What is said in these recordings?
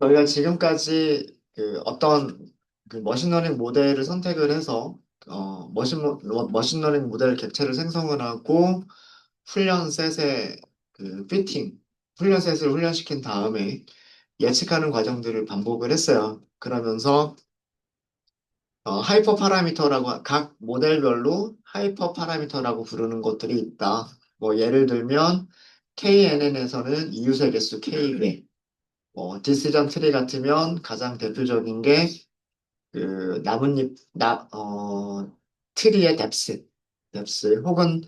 저희가 지금까지 그 어떤 그 머신러닝 모델을 선택을 해서 머신러닝 모델 객체를 생성을 하고 훈련 셋의 그 피팅, 훈련 셋을 훈련시킨 다음에 예측하는 과정들을 반복을 했어요. 그러면서 하이퍼 파라미터라고 각 모델별로 하이퍼 파라미터라고 부르는 것들이 있다. 뭐 예를 들면 KNN에서는 이유세 개수 K배, 디시전 트리 같으면 가장 대표적인 게 그 트리의 뎁스 혹은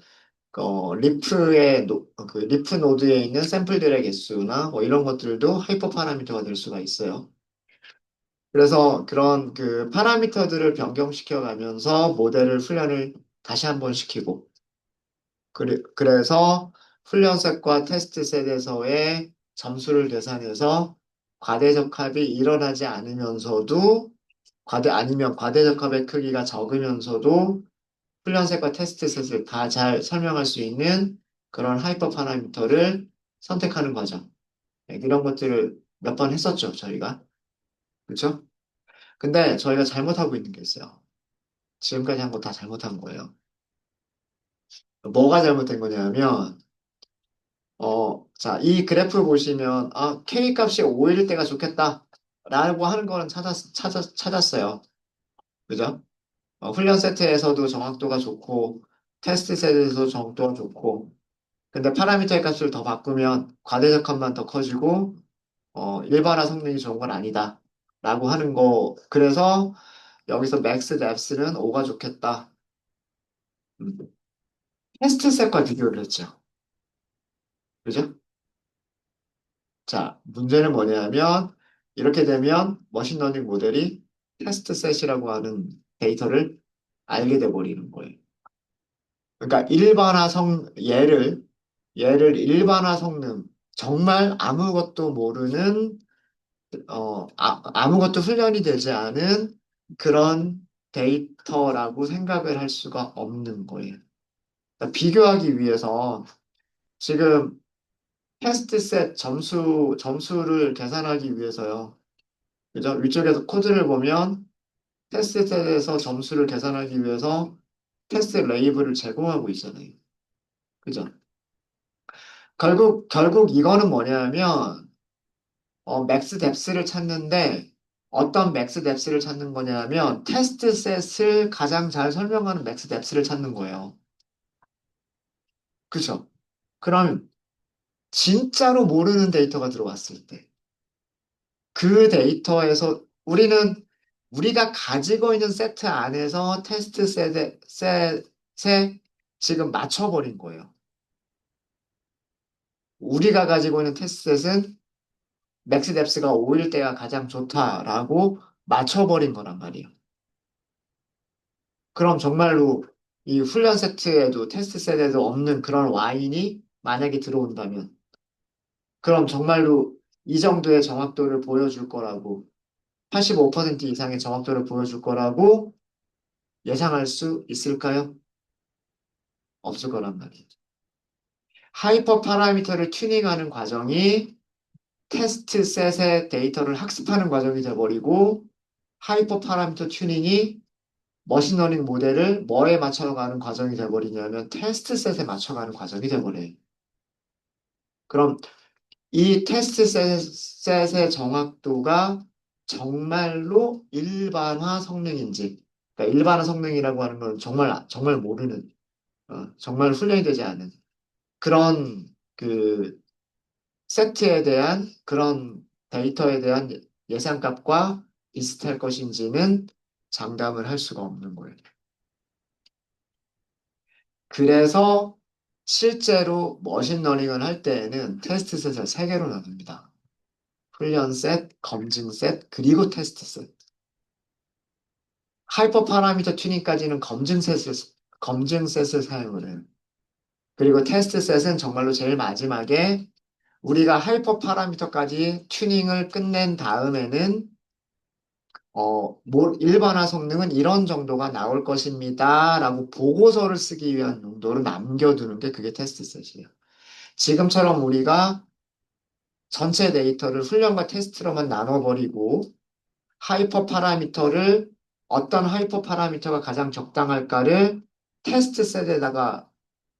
그 리프 노드에 있는 샘플들의 개수나 뭐 이런 것들도 하이퍼 파라미터가 될 수가 있어요. 그래서 그런 그 파라미터들을 변경시켜 가면서 모델을 훈련을 다시 한번 시키고, 그래서 훈련셋과 테스트셋에서의 점수를 계산해서 과대적합이 일어나지 않으면서도 아니면 과대적합의 크기가 적으면서도 훈련셋과 테스트셋을 다 잘 설명할 수 있는 그런 하이퍼 파라미터를 선택하는 과정. 네, 이런 것들을 몇 번 했었죠, 저희가. 그렇죠? 근데 저희가 잘못하고 있는 게 있어요. 지금까지 한 거 다 잘못한 거예요. 뭐가 잘못된 거냐면, 자, 이 그래프 보시면, K 값이 5일 때가 좋겠다. 라고 하는 거는 찾았어요. 그죠? 훈련 세트에서도 정확도가 좋고, 테스트 세트에서도 정확도가 좋고, 근데 파라미터의 값을 더 바꾸면 과대적합만 더 커지고, 일반화 성능이 좋은 건 아니다. 라고 하는 거. 그래서 여기서 맥스 뎁스는 5가 좋겠다. 음. 테스트 셋과 비교를 했죠. 그죠? 자, 문제는 뭐냐면, 이렇게 되면 머신러닝 모델이 테스트 셋이라고 하는 데이터를 알게 돼 버리는 거예요. 그러니까 얘를 일반화 성능, 정말 아무것도 모르는, 아무것도 훈련이 되지 않은 그런 데이터라고 생각을 할 수가 없는 거예요. 그러니까 비교하기 위해서 지금 테스트 셋 점수를 계산하기 위해서요. 그죠? 위쪽에서 코드를 보면 테스트 셋에서 점수를 계산하기 위해서 테스트 레이블을 제공하고 있잖아요. 그죠? 결국 이거는 뭐냐면, 맥스 뎁스를 찾는데, 어떤 맥스 뎁스를 찾는 거냐면, 테스트 셋을 가장 잘 설명하는 맥스 뎁스를 찾는 거예요. 그죠? 그럼, 진짜로 모르는 데이터가 들어왔을 때, 그 데이터에서 우리가 가지고 있는 세트 안에서 테스트 셋에 지금 맞춰버린 거예요. 우리가 가지고 있는 테스트 셋은 맥스 뎁스가 5일 때가 가장 좋다라고 맞춰버린 거란 말이에요. 그럼 정말로 이 훈련 세트에도 테스트 셋에도 없는 그런 와인이 만약에 들어온다면, 그럼 정말로 이 정도의 정확도를 보여줄 거라고, 85% 이상의 정확도를 보여줄 거라고 예상할 수 있을까요? 없을 거란 말이에요. 하이퍼 파라미터를 튜닝하는 과정이 테스트 셋의 데이터를 학습하는 과정이 돼버리고, 하이퍼 파라미터 튜닝이 머신러닝 모델을 뭐에 맞춰가는 과정이 돼버리냐면 테스트 셋에 맞춰가는 과정이 돼버려요. 그럼 이 테스트 셋의 정확도가 정말로 일반화 성능인지, 그러니까 일반화 성능이라고 하는 건 정말 모르는, 정말 훈련이 되지 않은 그런 그 세트에 대한 그런 데이터에 대한 예상값과 비슷할 것인지는 장담을 할 수가 없는 거예요. 그래서 실제로 머신러닝을 할 때에는 테스트 셋을 세 개로 나눕니다. 훈련 셋, 검증 셋, 그리고 테스트 셋. 하이퍼 파라미터 튜닝까지는 검증 셋을 사용을 해요. 그리고 테스트 셋은 정말로 제일 마지막에 우리가 하이퍼 파라미터까지 튜닝을 끝낸 다음에는 일반화 성능은 이런 정도가 나올 것입니다. 라고 보고서를 쓰기 위한 용도로 남겨두는 게 그게 테스트 셋이에요. 지금처럼 우리가 전체 데이터를 훈련과 테스트로만 나눠버리고 하이퍼 파라미터를 어떤 하이퍼 파라미터가 가장 적당할까를 테스트 셋에다가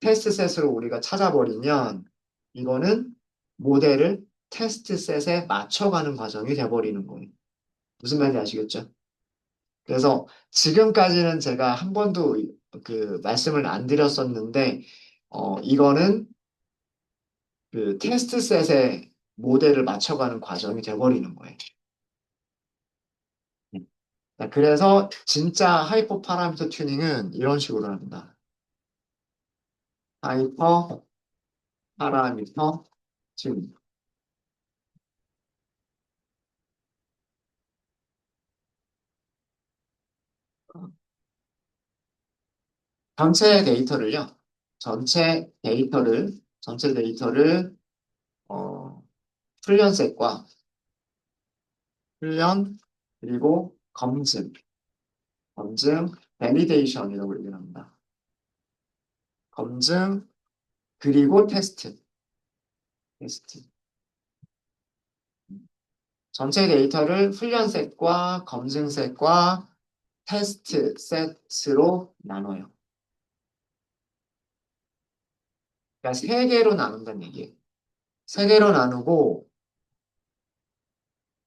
테스트 셋으로 우리가 찾아버리면 이거는 모델을 테스트 셋에 맞춰가는 과정이 돼버리는 거예요. 무슨 말인지 아시겠죠? 그래서 지금까지는 제가 한 번도 그 말씀을 안 드렸었는데 이거는 그 테스트 셋에 모델을 맞춰가는 과정이 돼버리는 거예요. 자, 그래서 진짜 하이퍼 파라미터 튜닝은 이런 식으로 합니다. 하이퍼 파라미터 튜닝. 전체 데이터를요. 전체 데이터를 어, 훈련셋과 훈련 그리고 검증, 베리데이션이라고 얘기를 합니다. 검증 그리고 테스트. 전체 데이터를 훈련셋과 검증셋과 테스트 셋으로 나눠요. 그러니까 세 개로 나눈다는 얘기예요. 세 개로 나누고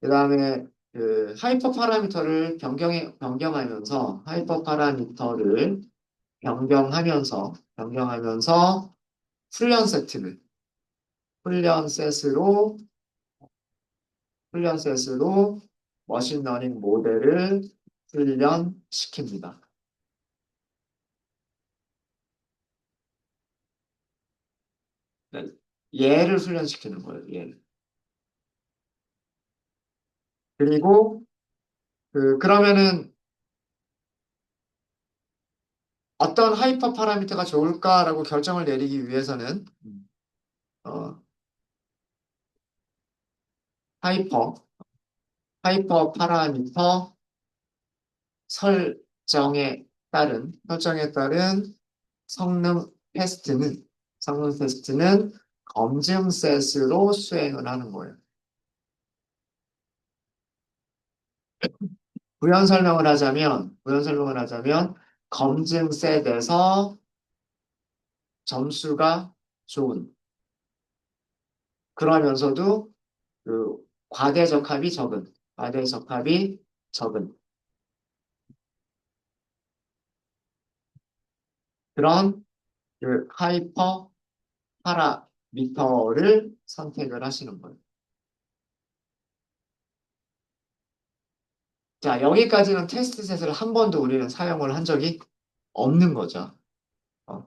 그다음에 그 하이퍼 파라미터를 변경하면서 하이퍼 파라미터를 변경하면서 훈련 세트를 훈련 셋으로 훈련 셋으로 머신러닝 모델을 훈련시킵니다. 네, 얘를 훈련시키는 거예요. 얘를. 그리고 그러면은 어떤 하이퍼 파라미터가 좋을까라고 결정을 내리기 위해서는 어, 하이퍼 하이퍼 파라미터 설정에 따른 성능 테스트는 성능 테스트는 검증 셋으로 수행을 하는 거예요. 부연 설명을 하자면 검증 셋에서 점수가 좋은 그러면서도 그 과대적합이 적은 그런 그 하이퍼 파라미터를 선택을 하시는 거예요. 자, 여기까지는 테스트 셋을 한 번도 우리는 사용을 한 적이 없는 거죠. 어.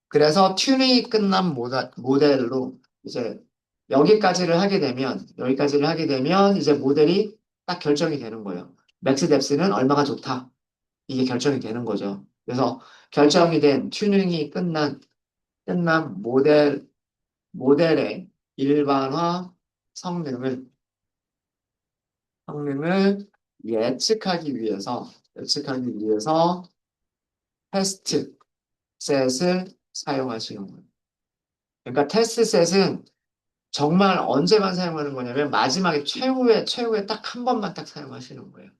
그래서 튜닝이 끝난 모델로 이제 여기까지를 하게 되면 이제 모델이 딱 결정이 되는 거예요. 맥스 뎁스는 얼마가 좋다. 이게 결정이 되는 거죠. 그래서 결정이 된 튜닝이 끝난 모델의 일반화 성능을 성능을 예측하기 위해서 테스트 셋을 사용하시는 거예요. 그러니까 테스트 셋은 정말 언제만 사용하는 거냐면 마지막에 최후에 딱 한 번만 딱 사용하시는 거예요.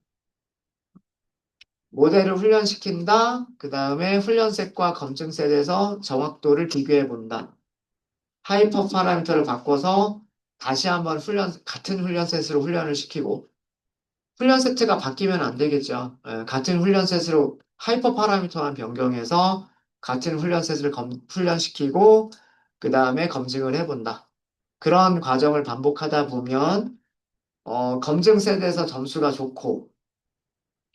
모델을 훈련시킨다. 그 다음에 훈련셋과 검증셋에서 정확도를 비교해 본다. 하이퍼 파라미터를 바꿔서 다시 한번 같은 훈련셋으로 훈련을 시키고 훈련 세트가 바뀌면 안 되겠죠. 같은 훈련 셋으로 하이퍼 파라미터만 변경해서 같은 훈련 셋을 훈련시키고 그 다음에 검증을 해본다. 그런 과정을 반복하다 보면 검증 셋에서 점수가 좋고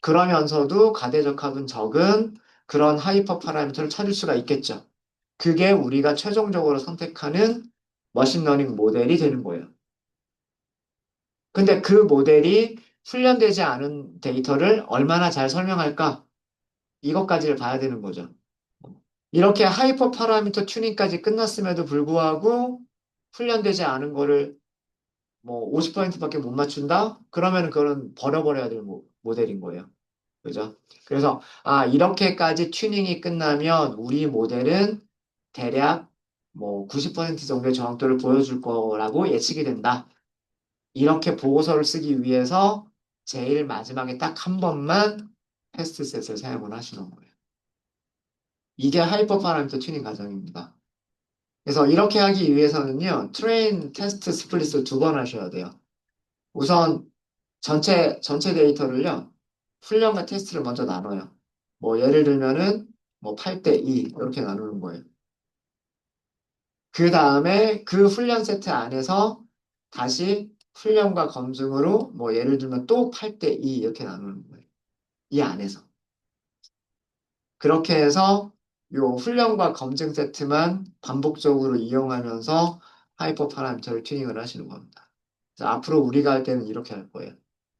그러면서도 가대적합은 적은 그런 하이퍼 파라미터를 찾을 수가 있겠죠. 그게 우리가 최종적으로 선택하는 머신러닝 모델이 되는 거예요. 근데 그 모델이 훈련되지 않은 데이터를 얼마나 잘 설명할까? 이것까지를 봐야 되는 거죠. 이렇게 하이퍼 파라미터 튜닝까지 끝났음에도 불구하고 훈련되지 않은 거를 뭐 50%밖에 못 맞춘다? 그러면 그거는 버려버려야 될 모델인 거예요. 그죠? 그래서, 이렇게까지 튜닝이 끝나면 우리 모델은 대략 뭐 90% 정도의 정확도를 보여줄 거라고 예측이 된다. 이렇게 보고서를 쓰기 위해서 제일 마지막에 딱 한 번만 테스트셋을 사용을 하시는 거예요. 이게 하이퍼 파라미터 튜닝 과정입니다. 그래서 이렇게 하기 위해서는요, 트레인 테스트 스플릿을 두 번 하셔야 돼요. 우선 전체 데이터를요, 훈련과 테스트를 먼저 나눠요. 뭐 예를 들면은 뭐 8대 2 이렇게 나누는 거예요. 그 다음에 그 훈련 세트 안에서 다시 훈련과 검증으로 뭐 예를 들면 또 8대 2 이렇게 나누는 거예요. 이 안에서. 그렇게 해서 요 훈련과 검증 세트만 반복적으로 이용하면서 하이퍼 파라미터를 튜닝을 하시는 겁니다. 그래서 앞으로 우리가 할 때는 이렇게 할 거예요.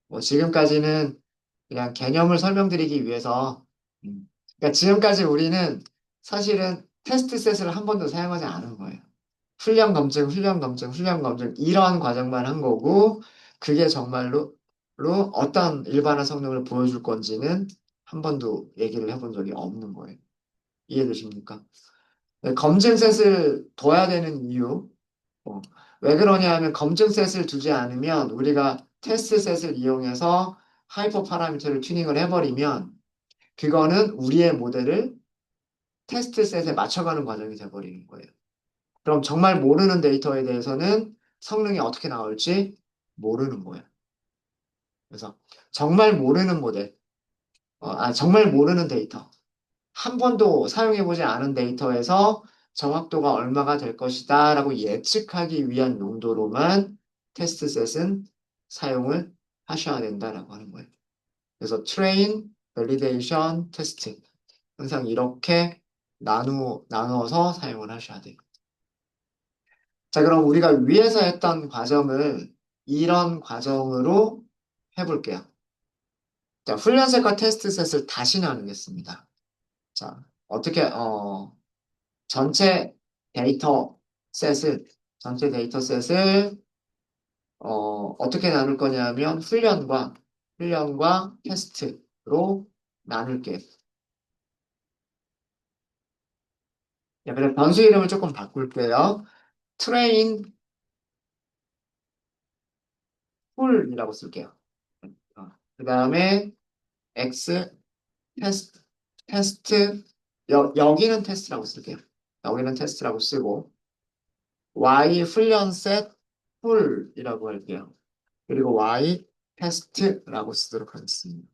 뭐 지금까지는 그냥 개념을 설명드리기 위해서 그러니까 지금까지 우리는 사실은 테스트 셋을 한 번도 사용하지 않은 거예요. 훈련 검증, 훈련 검증, 훈련 검증 이러한 과정만 한 거고 그게 정말로 어떤 일반화 성능을 보여줄 건지는 한 번도 얘기를 해본 적이 없는 거예요. 이해되십니까? 네, 검증 셋을 둬야 되는 이유 어, 왜 그러냐 하면 검증 셋을 두지 않으면 우리가 테스트 셋을 이용해서 하이퍼 파라미터를 튜닝을 해버리면 그거는 우리의 모델을 테스트 셋에 맞춰가는 과정이 돼버리는 거예요. 그럼 정말 모르는 데이터에 대해서는 성능이 어떻게 나올지 모르는 거예요. 그래서 정말 모르는 모델, 정말 모르는 데이터, 한 번도 사용해보지 않은 데이터에서 정확도가 얼마가 될 것이다 라고 예측하기 위한 용도로만 테스트셋은 사용을 하셔야 된다라고 하는 거예요. 그래서 train, validation, test 항상 이렇게 나누어서 사용을 하셔야 돼요. 자, 그럼 우리가 위에서 했던 과정을 이런 과정으로 해볼게요. 자, 훈련셋과 테스트셋을 다시 나누겠습니다. 자, 전체 데이터 셋을, 전체 데이터 셋을, 어떻게 나눌 거냐면 훈련과 테스트로 나눌게요. 자, 그래, 변수 이름을 조금 바꿀게요. train full이라고 쓸게요. 그 다음에 x 테스트, 여기는 테스트라고 쓸게요. 여기는 테스트라고 쓰고, y 훈련셋 full이라고 할게요. 그리고 y 테스트라고 쓰도록 하겠습니다.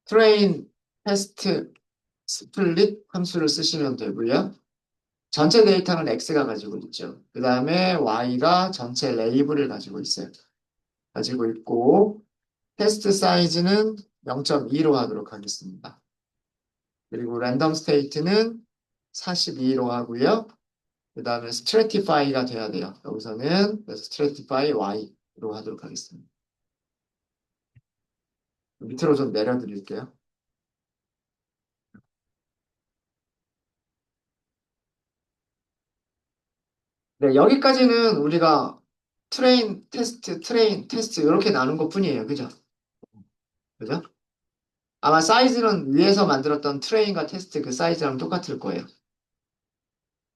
트레인 테스트 스플릿 함수를 쓰시면 되고요. 전체 데이터는 x가 가지고 있죠. 그 다음에 y가 전체 레이블을 가지고 있어요. 가지고 있고, 테스트 사이즈는 0.2로 하도록 하겠습니다. 그리고 랜덤 스테이트는 42로 하고요. 그 다음에 스트래티파이가 돼야 돼요. 여기서는 그래서 스트래티파이 y로 하도록 하겠습니다. 밑으로 좀 내려드릴게요. 네, 여기까지는 우리가 트레인, 테스트 이렇게 나눈 것뿐이에요. 그죠? 그죠? 아마 사이즈는 위에서 만들었던 트레인과 테스트 그 사이즈랑 똑같을 거예요.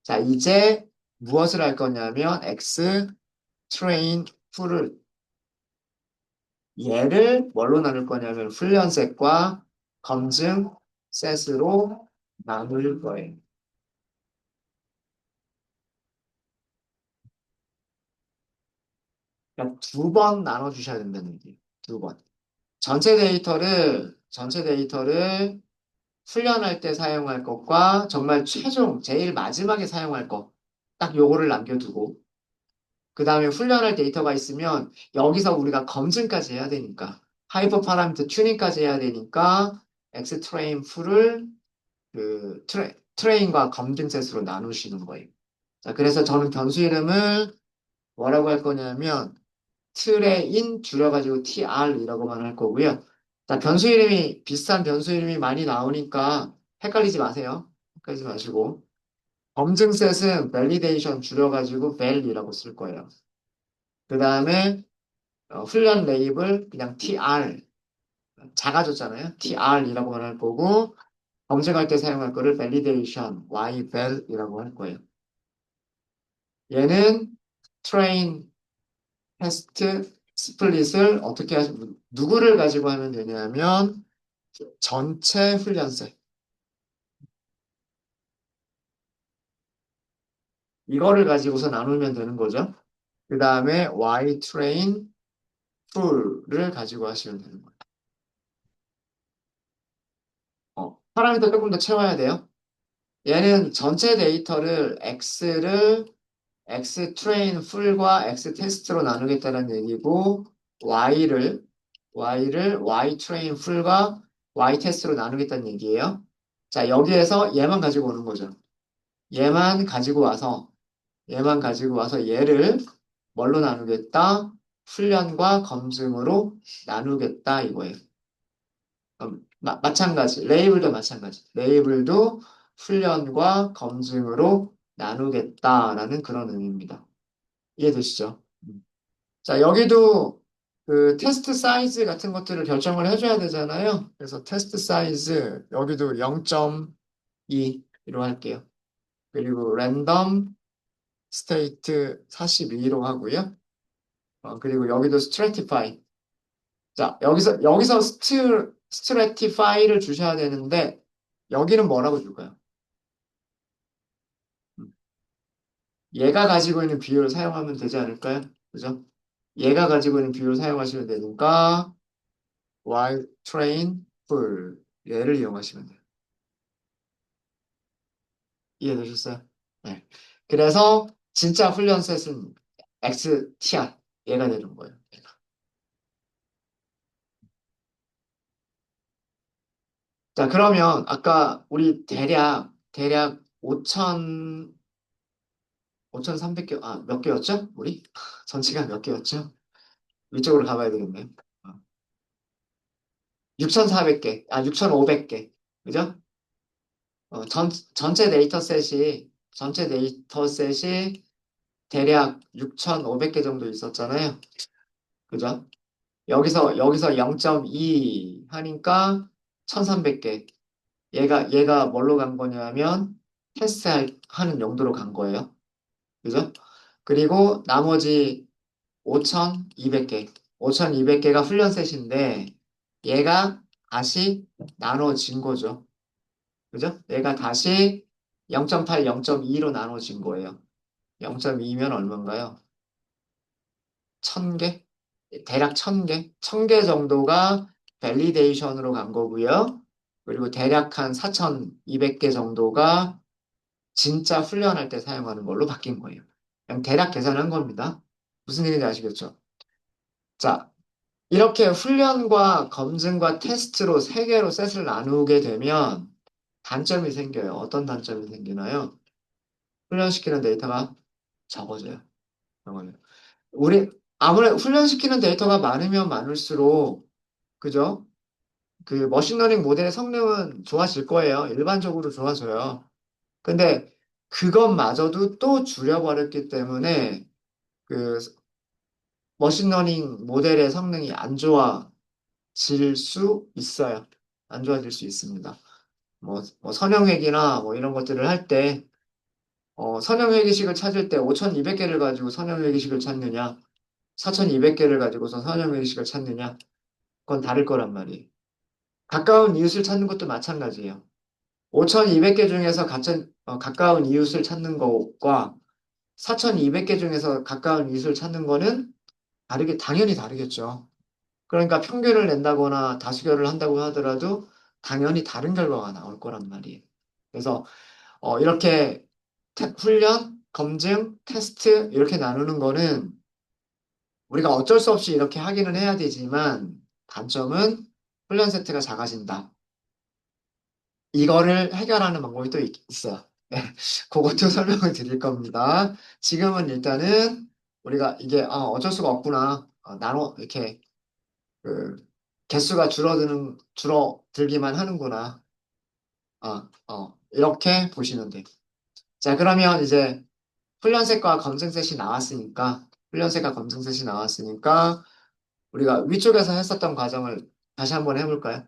자, 이제 무엇을 할 거냐면 x 트레인 풀을 얘를 뭘로 나눌 거냐면 훈련셋과 검증 셋으로 나눌 거예요. 그러니까 두 번 나눠주셔야 된다는 얘기예요. 두 번. 전체 데이터를 훈련할 때 사용할 것과 정말 최종 제일 마지막에 사용할 것. 딱 요거를 남겨두고 그 다음에 훈련할 데이터가 있으면 여기서 우리가 검증까지 해야 되니까 하이퍼 파라미터 튜닝까지 해야 되니까 엑스트레인 풀을 트레인과 검증 셋으로 나누시는 거예요. 자, 그래서 저는 변수 이름을 뭐라고 할 거냐면 트레인 줄여가지고 TR이라고만 할 거고요. 자, 변수 이름이 비슷한 변수 이름이 많이 나오니까 헷갈리지 마세요. 헷갈리지 마시고 검증 셋은 validation 줄여가지고 val이라고 쓸 거예요. 그 다음에 훈련 레이블 그냥 TR 작아졌잖아요. TR이라고만 할 거고 검증할 때 사용할 거를 validation, yval이라고 할 거예요. 얘는 train, test, split을 어떻게 누구를 가지고 하면 되냐면 전체 훈련세. 이거를 가지고서 나누면 되는 거죠. 그 다음에 y train full을 가지고 하시면 되는 거예요. 파라미터 조금 더 채워야 돼요. 얘는 전체 데이터를 x 트레인 풀과 x 테스트로 나누겠다는 얘기고 y를 y 트레인 풀과 y 테스트로 나누겠다는 얘기예요. 자, 여기에서 얘만 가지고 오는 거죠. 얘만 가지고 와서 얘를 뭘로 나누겠다? 훈련과 검증으로 나누겠다 이거예요. 마찬가지. 레이블도 마찬가지. 레이블도 훈련과 검증으로 나누겠다라는 그런 의미입니다. 이해되시죠? 자, 여기도 그 테스트 사이즈 같은 것들을 결정을 해줘야 되잖아요. 그래서 테스트 사이즈 여기도 0.2로 할게요. 그리고 랜덤 스테이트 42로 하고요. 그리고 여기도 스트래티파이. 자, 여기서 스트래티파이를 주셔야 되는데 여기는 뭐라고 줄까요? 음, 얘가 가지고 있는 비율을 사용하면 되지 않을까요? 그죠? 얘가 가지고 있는 비율을 사용하시면 되니까 y train full 얘를 이용하시면 돼요. 이해되셨어요? 네. 그래서 진짜 훈련 셋은 XTR 얘가 되는 거예요. 자, 그러면 아까 우리 대략 5,300개, 몇 개였죠? 우리? 전체가 몇 개였죠? 위쪽으로 가봐야 되겠네요. 6,400개, 6,500개. 그죠? 전체 데이터셋이 대략 6,500개 정도 있었잖아요. 그죠? 여기서 0.2 하니까 1,300개. 얘가 뭘로 간 거냐면 하는 용도로 간 거예요. 그죠? 그리고 나머지 5,200개. 5,200개가 훈련셋인데 얘가 다시 나눠진 거죠. 그죠? 얘가 다시 0.8, 0.2로 나눠진 거예요. 0.2면 얼마인가요? 1,000개? 대략 1,000개? 1,000개 정도가 밸리데이션으로 간 거고요. 그리고 대략 한 4,200개 정도가 진짜 훈련할 때 사용하는 걸로 바뀐 거예요. 그냥 대략 계산한 겁니다. 무슨 얘기인지 아시겠죠? 자, 이렇게 훈련과 검증과 테스트로 세 개로 셋을 나누게 되면 단점이 생겨요. 어떤 단점이 생기나요? 훈련시키는 데이터가 적어져요. 영어는. 아무래도 훈련시키는 데이터가 많으면 많을수록, 그죠? 그 머신러닝 모델의 성능은 좋아질 거예요. 일반적으로 좋아져요. 근데 그것마저도 또 줄여버렸기 때문에 그 머신러닝 모델의 성능이 안 좋아질 수 있어요. 안 좋아질 수 있습니다. 뭐 선형회귀나 뭐 이런 것들을 할 때, 선형회귀식을 찾을 때 5,200개를 가지고 선형회귀식을 찾느냐, 4,200개를 가지고서 선형회귀식을 찾느냐, 그건 다를 거란 말이에요. 가까운 이웃을 찾는 것도 마찬가지예요. 5,200개 중에서 가까운 이웃을 찾는 것과 4,200개 중에서 가까운 이웃을 찾는 거는 당연히 다르겠죠. 그러니까 평균을 낸다거나 다수결을 한다고 하더라도 당연히 다른 결과가 나올 거란 말이에요. 그래서 이렇게 훈련, 검증, 테스트 이렇게 나누는 거는 우리가 어쩔 수 없이 이렇게 하기는 해야 되지만 단점은 훈련 세트가 작아진다. 이거를 해결하는 방법이 또 있어요. 네, 그것도 설명을 드릴 겁니다. 지금은 일단은 우리가 이게 어쩔 수가 없구나. 이렇게 그 개수가 줄어들기만 하는구나. 이렇게 보시면 돼요. 자, 그러면 이제 훈련색과 검증셋이 나왔으니까 우리가 위쪽에서 했었던 과정을 다시 한번 해볼까요?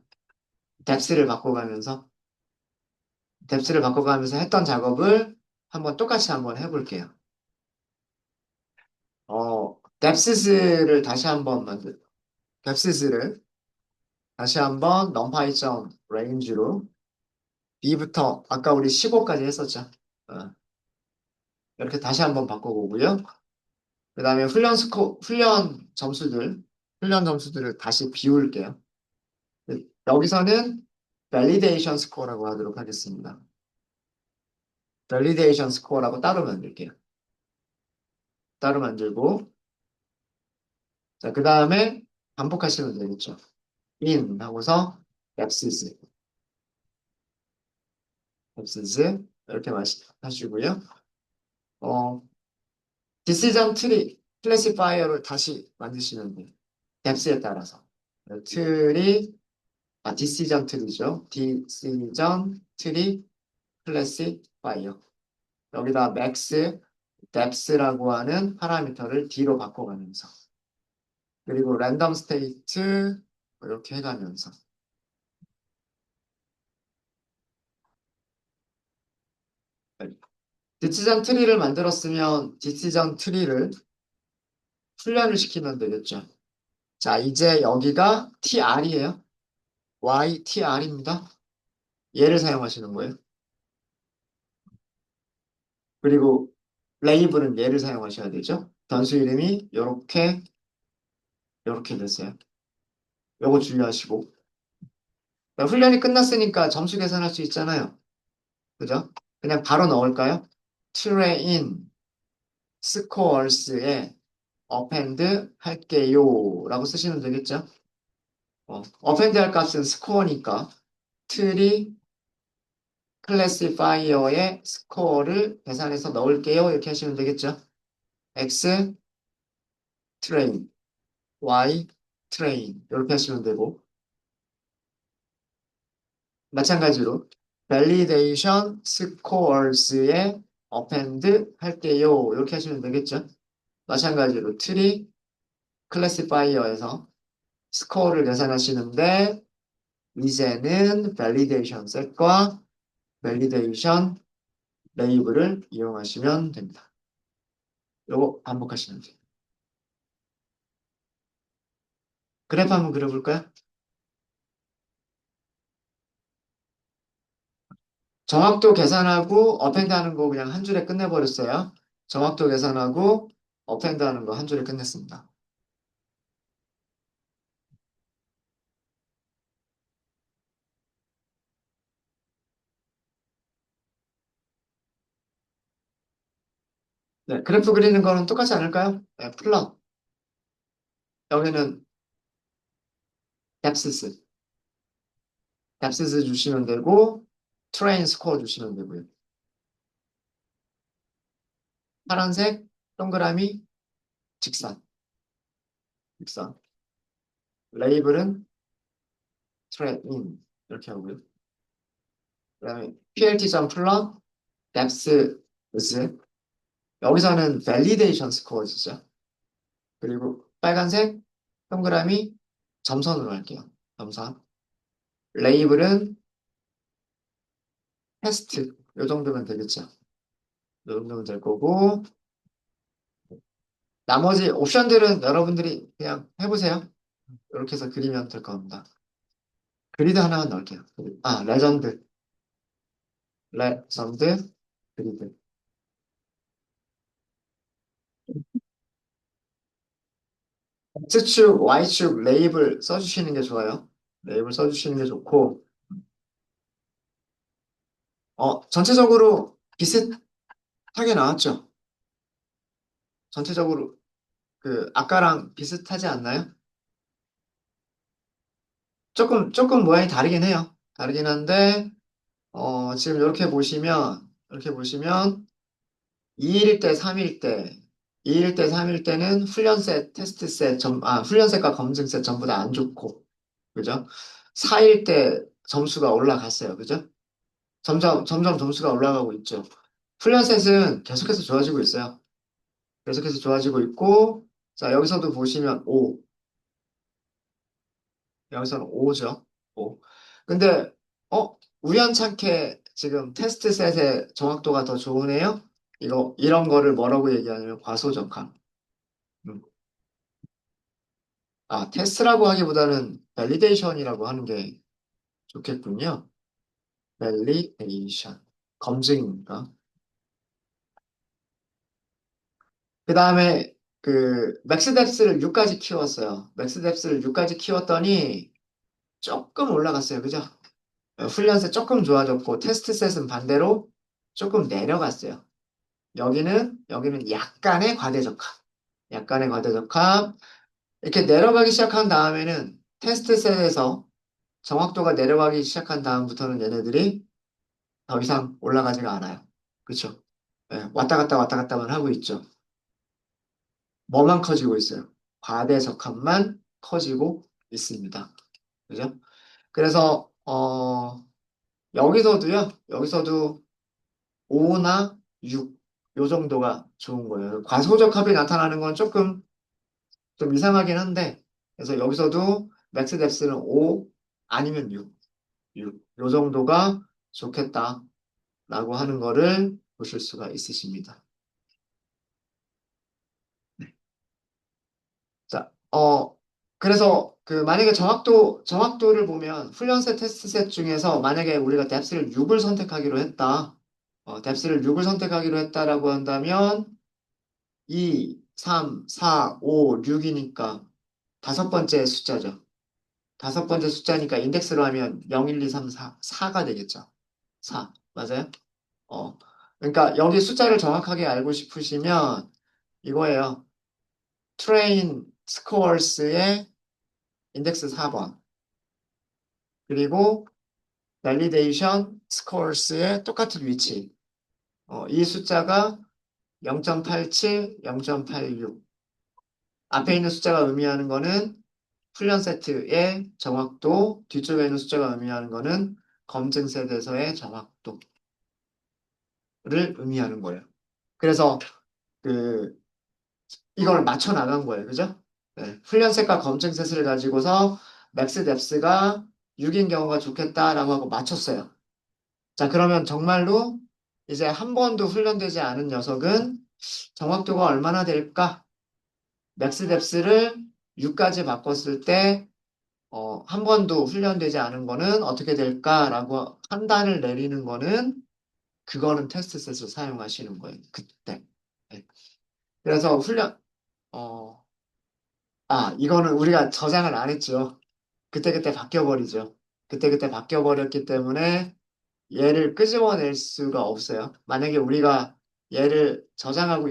뎁스를 바꿔가면서. 뎁스를 바꿔가면서 했던 작업을 한번 똑같이 한번 해볼게요. 뎁시스를 다시 한번 뎁시스를 다시 한번 numpy 점 range로 B부터 아까 우리 15까지 했었죠. 어, 이렇게 다시 한번 바꿔보고요. 그 다음에 훈련 점수들을 다시 비울게요. 여기서는 validation score라고 하도록 하겠습니다. validation score라고 따로 만들게요. 따로 만들고, 자, 그 다음에 반복하시면 되겠죠. in 하고서 abscess, abscess 이렇게 하시고요. 어, decision tree classifier를 다시 만드시면 돼요. depth에 따라서. tree, decision tree죠. decision tree classifier. 여기다 max, depth라고 하는 파라미터를 D로 바꿔가면서. 그리고 random state 이렇게 해가면서. 디시전 트리를 만들었으면 디시전 트리를 훈련을 시키면 되겠죠. 자, 이제 여기가 TR이에요. YTR입니다. 얘를 사용하시는 거예요. 그리고 레이블은 얘를 사용하셔야 되죠. 변수 이름이 요렇게 됐어요. 요거 주의하시고. 자, 훈련이 끝났으니까 점수 계산할 수 있잖아요. 그죠? 그냥 바로 넣을까요? train scores에 append 할게요 라고 쓰시면 되겠죠? append 할 값은 스코어니까 트리 클래시파이어의 스코어를 계산해서 넣을게요. 이렇게 하시면 되겠죠? X 트레인, Y 트레인 이렇게 하시면 되고 마찬가지로 validation scores에 append 할게요. 이렇게 하시면 되겠죠? 마찬가지로 트리 클래시파이어에서 스코어를 계산하시는데 이제는 validation set과 validation 레이블을 이용하시면 됩니다. 요거 반복하시면 돼요. 그래프 한번 그려볼까요? 정확도 계산하고 어펜드 하는 거 그냥 한 줄에 끝내버렸어요. 정확도 계산하고 어펜드 하는 거 한 줄에 끝냈습니다. 네, 그래프 그리는 거는 똑같지 않을까요? 네, 플롯. 여기는 뎁시스. 뎁시스 주시면 되고 트레인 스코어 주시면 되고요. 파란색 동그라미 직선. 직선. 레이블은 트레인 이렇게 하고요. 그다음에 PLT.plot 뎁시스 여기서는 validation scores죠. 그리고 빨간색 동그라미 점선으로 할게요. 점선. 레이블은 테스트. 요 정도면 되겠죠. 요 정도면 될 거고. 나머지 옵션들은 여러분들이 그냥 해보세요. 이렇게 해서 그리면 될 겁니다. 그리드 하나만 넣을게요. 레전드. 레전드 그리드. X축, Y축 레이블 써주시는 게 좋아요. 레이블 써주시는 게 좋고, 전체적으로 비슷하게 나왔죠? 전체적으로 아까랑 비슷하지 않나요? 조금 모양이 다르긴 해요. 다르긴 한데, 지금 이렇게 보시면, 2일 때, 3일 때, 2일 때, 3일 때는 훈련셋, 테스트셋, 훈련셋과 검증셋 전부 다 안 좋고, 그죠? 4일 때 점수가 올라갔어요. 그죠? 점점 점수가 올라가고 있죠. 훈련셋은 계속해서 좋아지고 있어요. 계속해서 좋아지고 있고, 자, 여기서도 보시면 5, 여기서는 5죠. 5. 근데, 우연찮게 지금 테스트 셋의 정확도가 더 좋으네요? 이런 거를 뭐라고 얘기하냐면 과소적함. 음. 아, 테스트라고 하기보다는 밸리데이션이라고 하는 게 좋겠군요. 밸리데이션. 검증입니까? 그 다음에 맥스뎁스를 6까지 키웠어요. 맥스뎁스를 6까지 키웠더니 조금 올라갔어요. 그죠? 훈련세 조금 좋아졌고 테스트 셋은 반대로 조금 내려갔어요. 여기는 약간의 과대적합. 약간의 과대적합. 이렇게 내려가기 시작한 다음에는 테스트 셋에서 정확도가 내려가기 시작한 다음부터는 얘네들이 더 이상 올라가지가 않아요. 그렇죠? 예, 왔다 갔다 왔다 갔다만 하고 있죠. 뭐만 커지고 있어요? 과대적합만 커지고 있습니다. 그죠? 그래서 여기서도 5나 6, 요 정도가 좋은 거예요. 과소적합이 나타나는 건 조금 좀 이상하긴 한데, 그래서 여기서도 맥스 뎁스는 5 아니면 6, 요 정도가 좋겠다라고 하는 거를 보실 수가 있으십니다. 네. 자, 그래서 만약에 정확도를 보면 훈련세 테스트 셋 중에서 만약에 우리가 뎁스를 6을 선택하기로 했다. 뎁스를 6을 선택하기로 했다라고 한다면 2, 3, 4, 5, 6이니까 다섯 번째 숫자죠. 다섯 번째 숫자니까 인덱스로 하면 0, 1, 2, 3, 4, 4가 되겠죠. 4. 맞아요? 어. 그러니까 여기 숫자를 정확하게 알고 싶으시면 이거예요. 트레인 스코어스의 인덱스 4번. 그리고 밸리데이션 스코어스의 똑같은 위치. 이 숫자가 0.87, 0.86. 앞에 있는 숫자가 의미하는 거는 훈련 세트의 정확도, 뒤쪽에 있는 숫자가 의미하는 거는 검증 세트에서의 정확도를 의미하는 거예요. 그래서 그 이걸 맞춰 나간 거예요. 그죠? 네. 훈련 셋과 검증 세트를 가지고서 맥스 뎁스가 6인 경우가 좋겠다라고 하고 맞췄어요. 자, 그러면 정말로 이제 한 번도 훈련되지 않은 녀석은 정확도가 얼마나 될까? 맥스 뎁스를 6까지 바꿨을 때 한 번도 훈련되지 않은 거는 어떻게 될까라고 판단을 내리는 거는 그거는 테스트 셋을 사용하시는 거예요. 그때. 네. 그래서 어, 이거는 우리가 저장을 안 했죠. 그때그때 바뀌어버리죠. 그때그때 바뀌어버렸기 때문에 얘를 끄집어낼 수가 없어요. 만약에 우리가 얘를 저장하고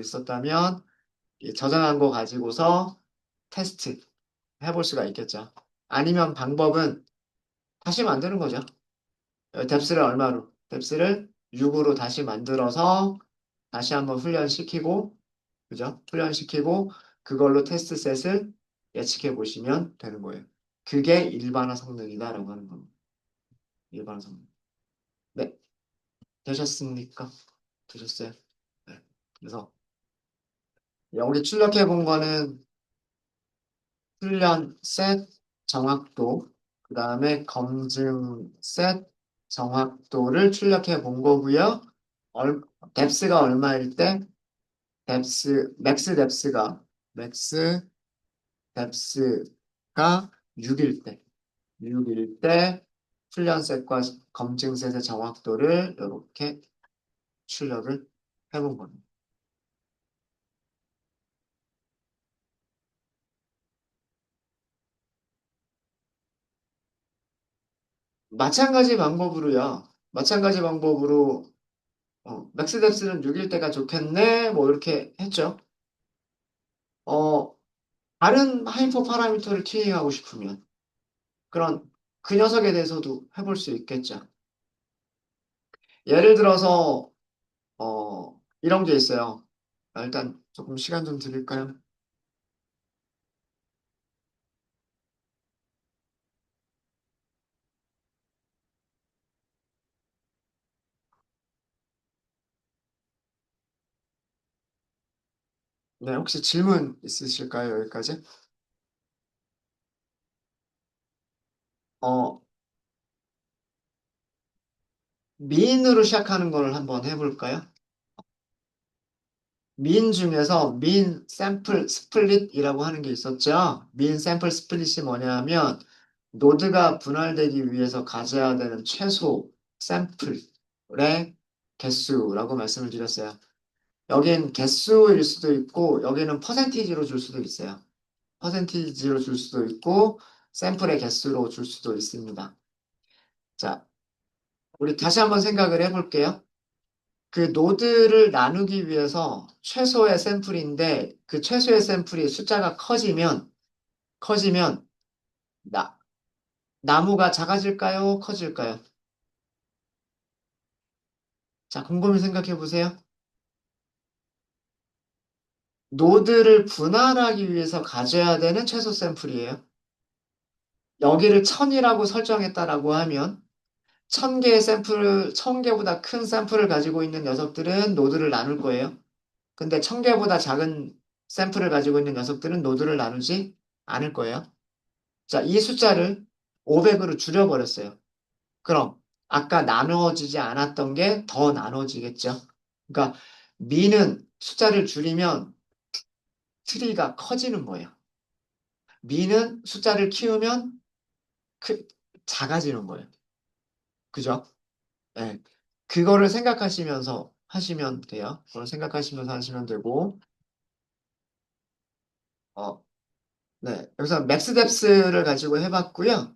있었다면, 이 저장한 거 가지고서 테스트 해볼 수가 있겠죠. 아니면 방법은 다시 만드는 거죠. 뎁스를 얼마로? 뎁스를 6으로 다시 만들어서 다시 한번 훈련시키고, 그죠? 훈련시키고 그걸로 테스트 셋을 예측해 보시면 되는 거예요. 그게 일반화 성능이다라고 하는 겁니다. 일반화 성능. 네, 되셨습니까? 되셨어요? 네. 그래서 여기 출력해 본 거는 훈련 셋 정확도, 그 다음에 검증 셋 정확도를 출력해 본 거고요. 뎁스가 얼마일 때? 맥스 뎁스가 6일 때, 6일 때 훈련 셋과 검증 셋의 정확도를 이렇게 출력을 해본 겁니다. 마찬가지 방법으로 맥스 뎁스는 6일 때가 좋겠네, 뭐 이렇게 했죠. 어, 다른 하이퍼 파라미터를 튜닝하고 싶으면 그런 그 녀석에 대해서도 해볼 수 있겠죠. 예를 들어서 이런 게 있어요. 일단 조금 시간 좀 드릴까요? 네, 혹시 질문 있으실까요? 여기까지? 어, 민으로 시작하는 걸 한번 해볼까요? 민 중에서 민 샘플 스플릿이라고 하는 게 있었죠. 민 샘플 스플릿이 뭐냐면 노드가 분할되기 위해서 가져야 되는 최소 샘플의 개수라고 말씀을 드렸어요. 여긴 개수일 수도 있고 여기는 퍼센티지로 줄 수도 있어요. 퍼센티지로 줄 수도 있고 샘플의 개수로 줄 수도 있습니다. 자, 우리 다시 한번 생각을 해볼게요. 그 노드를 나누기 위해서 최소의 샘플인데 그 최소의 샘플이 숫자가 커지면 나, 나무가 작아질까요? 커질까요? 자, 곰곰이 생각해 보세요. 노드를 분할하기 위해서 가져야 되는 최소 샘플이에요. 여기를 1000이라고 설정했다라고 하면 1000개의 샘플, 1000개보다 큰 샘플을 가지고 있는 녀석들은 노드를 나눌 거예요. 근데 1000개보다 작은 샘플을 가지고 있는 녀석들은 노드를 나누지 않을 거예요. 자, 이 숫자를 500으로 줄여버렸어요. 그럼 아까 나누어지지 않았던 게 더 나눠지겠죠. 그러니까 미는 숫자를 줄이면 트리가 커지는 거예요. 미는 숫자를 키우면 크, 작아지는 거예요. 그죠? 네. 그거를 생각하시면서 하시면 돼요. 그걸 생각하시면서 하시면 되고, 어, 네. 여기서 맥스 뎁스를 가지고 해봤고요.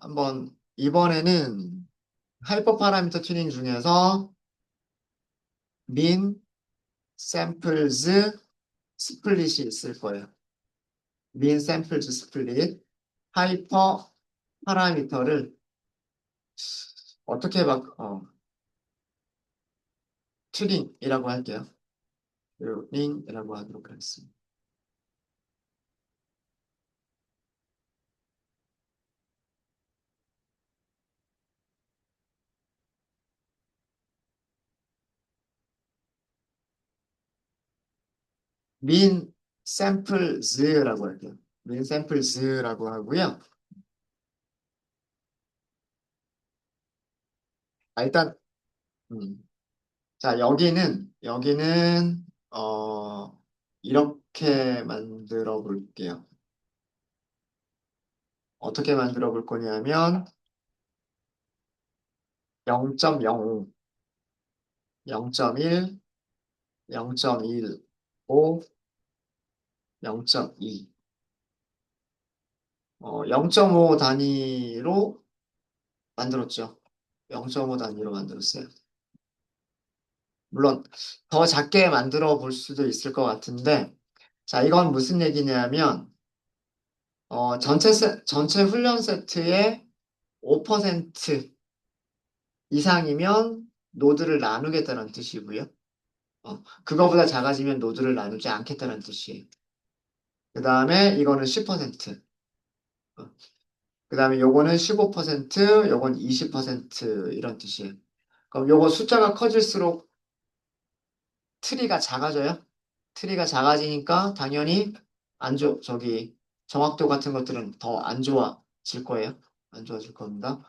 한번 이번에는 하이퍼 파라미터 튜닝 중에서 민 샘플즈 스플릿이 있을 거예요. 민 샘플즈 스플릿 하이퍼 파라미터를 어떻게 튜닝이라고 할게요. 튜닝이라고 하도록 하겠습니다. 민 샘플즈라고 할게요. 민 샘플즈라고 하고요. 일단 자 여기는 이렇게 만들어 볼게요. 어떻게 만들어 볼 거냐면 0.05, 0.1, 0.15, 0.2, 0.5 단위로 만들었죠. 0.5 단위로 만들었어요. 물론 더 작게 만들어 볼 수도 있을 것 같은데, 자, 이건 무슨 얘기냐면, 전체 훈련 세트의 5% 이상이면 노드를 나누겠다는 뜻이고요. 그거보다 작아지면 노드를 나누지 않겠다는 뜻이에요. 그 다음에 이거는 10%, 그 다음에 요거는 15%, 요건 20% 이런 뜻이에요. 그럼 요거 숫자가 커질수록 트리가 작아져요. 트리가 작아지니까 당연히 정확도 같은 것들은 더 안 좋아질 거예요. 안 좋아질 겁니다.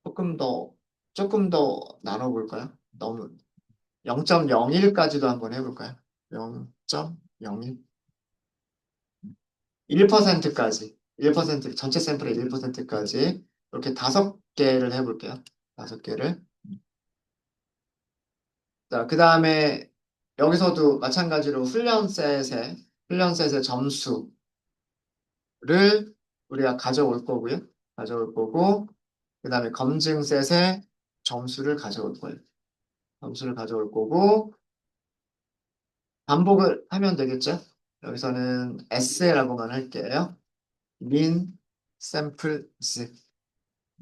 조금 더, 조금 더 나눠볼까요? 너무 0.01까지도 한번 해볼까요? 0.01? 1%까지. 1%, 전체 샘플의 1%까지. 이렇게 5개를 해볼게요. 5개를. 자, 그 다음에 여기서도 마찬가지로 훈련셋의 점수를 우리가 가져올 거고요. 가져올 거고, 그 다음에 검증셋의 점수를 가져올 거예요. 점수를 가져올 거고, 반복을 하면 되겠죠? 여기서는 S라고만 할게요. min samples,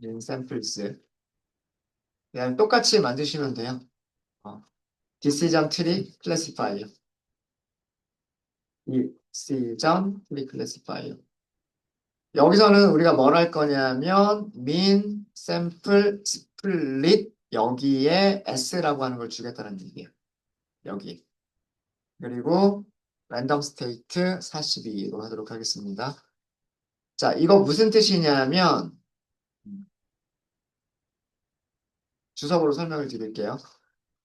min samples. 그냥 똑같이 만드시면 돼요. 어, decision tree classifier. decision tree classifier. 여기서는 우리가 뭘 할 거냐면 min sample split 여기에 S라고 하는 걸 주겠다는 얘기예요. 여기. 그리고 랜덤 스테이트 42로 하도록 하겠습니다. 자, 이거 무슨 뜻이냐면, 주석으로 설명을 드릴게요.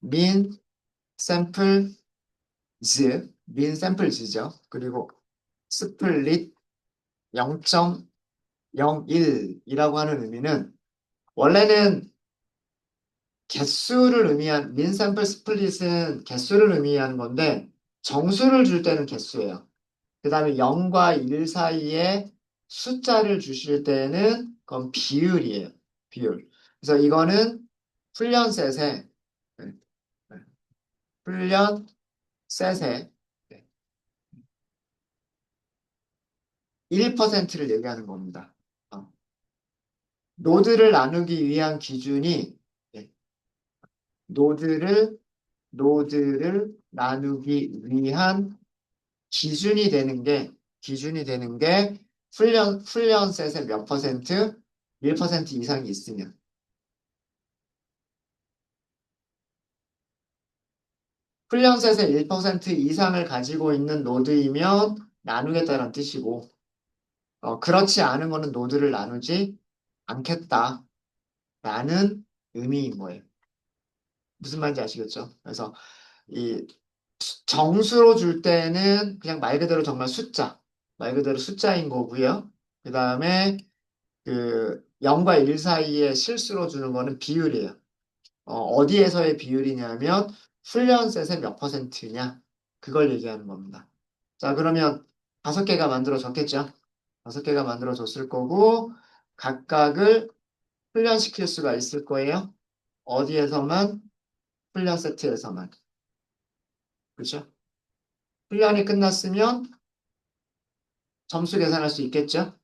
min samples, min samples죠. 그리고 split 0.01이라고 하는 의미는 원래는 개수를 의미한 min sample split은 개수를 의미하는 건데 정수를 줄 때는 개수예요. 그 다음에 0과 1 사이에 숫자를 주실 때는 그건 비율이에요. 비율. 그래서 이거는 훈련셋에 네, 네. 훈련셋에 1%를 얘기하는 겁니다. 노드를 나누기 위한 기준이 네, 노드를 노드를 나누기 위한 기준이 되는 게 훈련셋의 몇 퍼센트? 1% 이상이 있으면 훈련셋의 1% 이상을 가지고 있는 노드이면 나누겠다는 뜻이고 그렇지 않은 거는 노드를 나누지 않겠다라는 의미인 거예요. 무슨 말인지 아시겠죠? 그래서 이 정수로 줄 때는 그냥 말 그대로 정말 숫자, 말 그대로 숫자인 거고요. 그 다음에 그 0과 1 사이에 실수로 주는 거는 비율이에요. 어디에서의 비율이냐면 훈련셋의 몇 퍼센트냐 그걸 얘기하는 겁니다. 자, 그러면 5개가 만들어졌겠죠? 5개가 만들어졌을 거고 각각을 훈련시킬 수가 있을 거예요. 어디에서만? 훈련 세트에서만. 그렇죠? 훈련이 끝났으면 점수 계산할 수 있겠죠?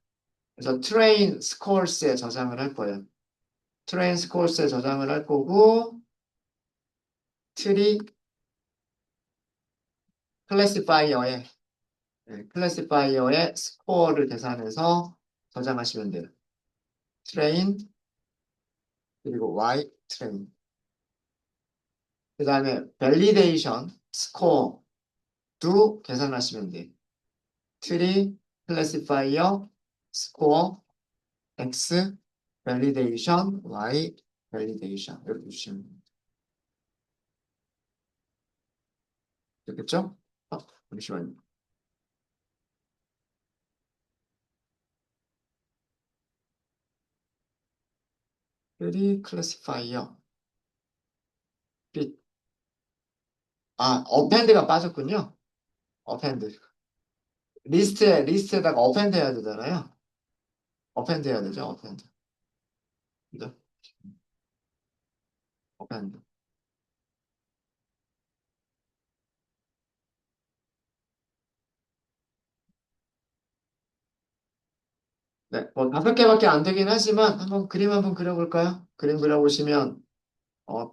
그래서 트레인 스코어스에 저장을 할 거예요. 트레인 스코어스에 저장을 할 거고 트리 클래시파이어에 클래시파이어의 스코어를 계산해서 저장하시면 돼요. 트레인 그리고 Y 트레인. 그 다음에 밸리데이션 스코어도 계산하시면 돼요. 트리 클래시파이어 스코어 X 밸리데이션 Y 밸리데이션 이렇게 주시면 되겠죠? 잠시만요. 트리 클래시파이어 빛. 어펜드가 빠졌군요. 어펜드. 리스트에다가 어펜드 해야 되잖아요. 어펜드 해야 되죠, 어펜드. 그죠? 어펜드. 네, 뭐 5개밖에 안 되긴 하지만 그림 한번 그려볼까요? 그림 그려보시면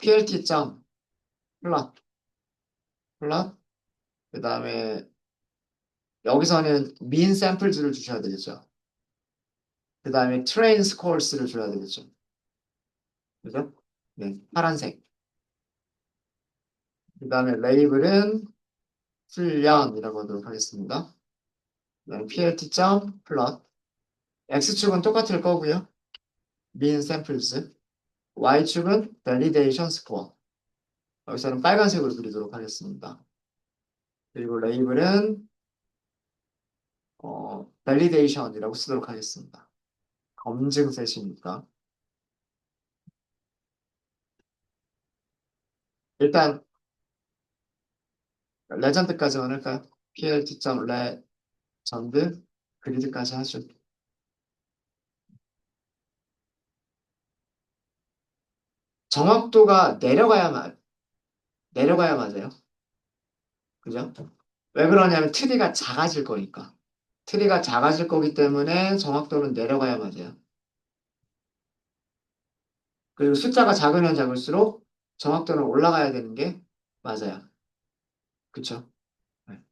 PLT 점 플롯, 플롯. 그 다음에 여기서는 min samples를 주셔야 되겠죠. 그 다음에 train scores를 줘야 되겠죠. 그죠? 네, 파란색. 그 다음에 레이블은 훈련이라고 하도록 하겠습니다. 그다음에 plt 점 플롯. x축은 똑같을 거고요. min samples. y축은 validation score. 여기서는 빨간색으로 그리도록 하겠습니다. 그리고 레이블은 validation이라고 쓰도록 하겠습니다. 검증 셋이니까. 일단 레전드까지만 할까요? plt.레전드 그리드까지 하죠. 정확도가 내려가야 맞아요. 그죠? 왜 그러냐면 트리가 작아질 거니까. 트리가 작아질 거기 때문에 정확도는 내려가야 맞아요. 그리고 숫자가 작으면 작을수록 정확도는 올라가야 되는 게 맞아요. 그쵸? 네.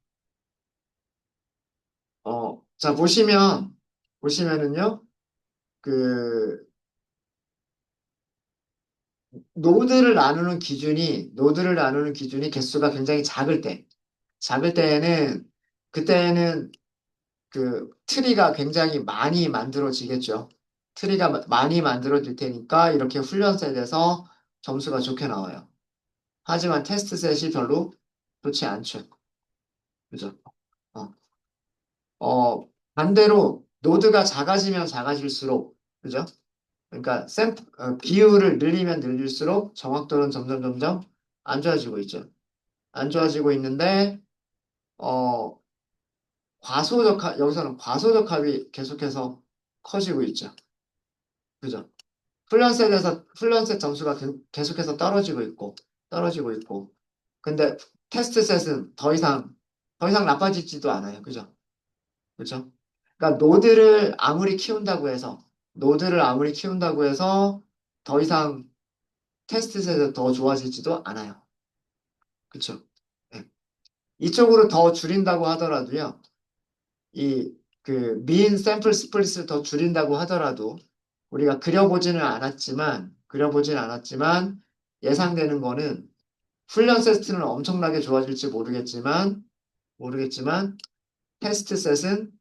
자, 보시면은요, 그, 노드를 나누는 기준이 개수가 굉장히 작을 때에는, 그때는 그 트리가 굉장히 많이 만들어지겠죠. 트리가 많이 만들어질 테니까 이렇게 훈련셋에서 점수가 좋게 나와요. 하지만 테스트셋이 별로 좋지 않죠. 그죠? 어, 반대로 노드가 작아지면 작아질수록, 그죠? 그러니까 비율을 늘리면 늘릴수록 정확도는 점점 점점 안 좋아지고 있죠. 안 좋아지고 있는데, 어, 여기서는 과소적합이 계속해서 커지고 있죠. 그죠? 훈련셋 점수가 계속해서 떨어지고 있고. 근데 테스트셋은 더 이상 나빠지지도 않아요. 그죠? 그죠? 그러니까 노드를 아무리 키운다고 해서 더 이상 테스트셋이 더 좋아지지도 않아요. 그쵸? 네. 이쪽으로 더 줄인다고 하더라도요. 이, 민 샘플 스플릿을 더 줄인다고 하더라도 우리가 그려보지는 않았지만 예상되는 거는 훈련 세트는 엄청나게 좋아질지 모르겠지만 테스트 셋은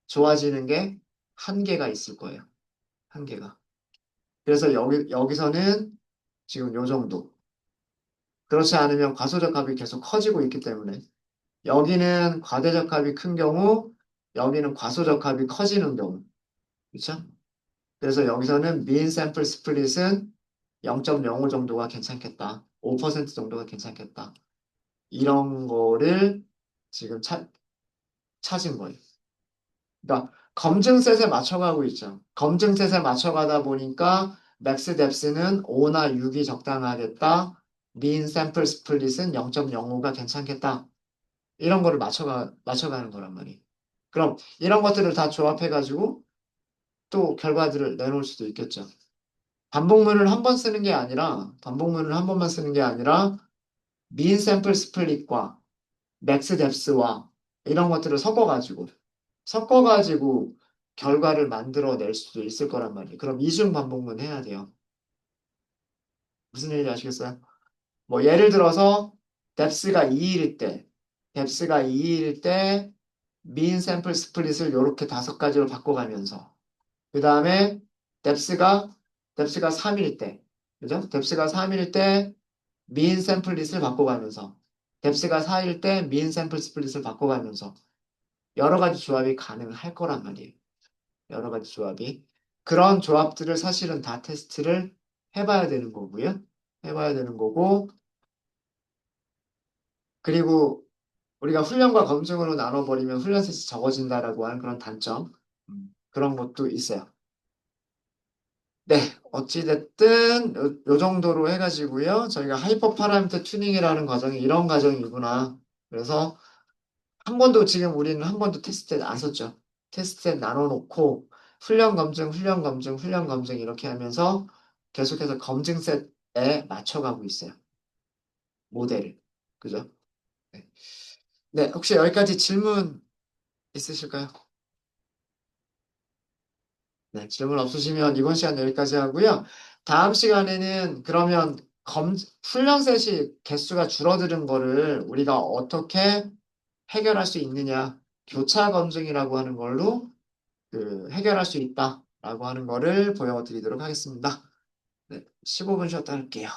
좋아지는 게 한계가 있을 거예요. 한계가. 그래서 여기서는 지금 요 정도. 그렇지 않으면 과소적합이 계속 커지고 있기 때문에 여기는 과대적합이 큰 경우, 여기는 과소적합이 커지는 경우. 그렇죠? 그래서 여기서는 민 샘플 스플릿은 0.05 정도가 괜찮겠다. 5% 정도가 괜찮겠다. 이런 거를 지금 찾은 거예요. 그러니까 검증셋에 맞춰가고 있죠. 검증셋에 맞춰가다 보니까 맥스 뎁스는 5나 6이 적당하겠다. 민 샘플 스플릿은 0.05가 괜찮겠다. 이런 거를 맞춰가는 거란 말이에요. 그럼 이런 것들을 다 조합해가지고 또 결과들을 내놓을 수도 있겠죠. 반복문을 한 번만 쓰는 게 아니라 민 샘플 스플릿과 맥스 뎁스와 이런 것들을 섞어가지고 결과를 만들어낼 수도 있을 거란 말이에요. 그럼 이중 반복문 해야 돼요. 무슨 얘기인지 아시겠어요? 뭐 예를 들어서 뎁스가 2일일 때, 뎁스가 2일일 때 민 샘플 스플릿을 이렇게 5가지로 바꿔가면서 그 다음에 뎁스가 뎁스가 3일 때, 그죠? 뎁스가 3일 때 민 샘플릿을 바꿔가면서 뎁스가 4일 때 민 샘플 스플릿을 바꿔가면서 여러 가지 조합이 가능할 거란 말이에요. 여러 가지 조합이. 그런 조합들을 사실은 다 테스트를 해봐야 되는 거고요. 해봐야 되는 거고, 그리고 우리가 훈련과 검증으로 나눠버리면 훈련셋이 적어진다라고 하는 그런 단점, 그런 것도 있어요. 네, 어찌됐든 요 정도로 해가지고요. 저희가 하이퍼 파라미터 튜닝이라는 과정이 이런 과정이구나. 그래서 우리는 한 번도 테스트셋 안 썼죠. 테스트셋 나눠놓고 훈련 검증 이렇게 하면서 계속해서 검증셋에 맞춰가고 있어요. 모델을. 그죠? 네. 네, 혹시 여기까지 질문 있으실까요? 네, 질문 없으시면 이번 시간 여기까지 하고요. 다음 시간에는 그러면 훈련셋이 개수가 줄어드는 거를 우리가 어떻게 해결할 수 있느냐. 교차 검증이라고 하는 걸로 해결할 수 있다라고 하는 거를 보여드리도록 하겠습니다. 네, 15분 쉬었다 할게요.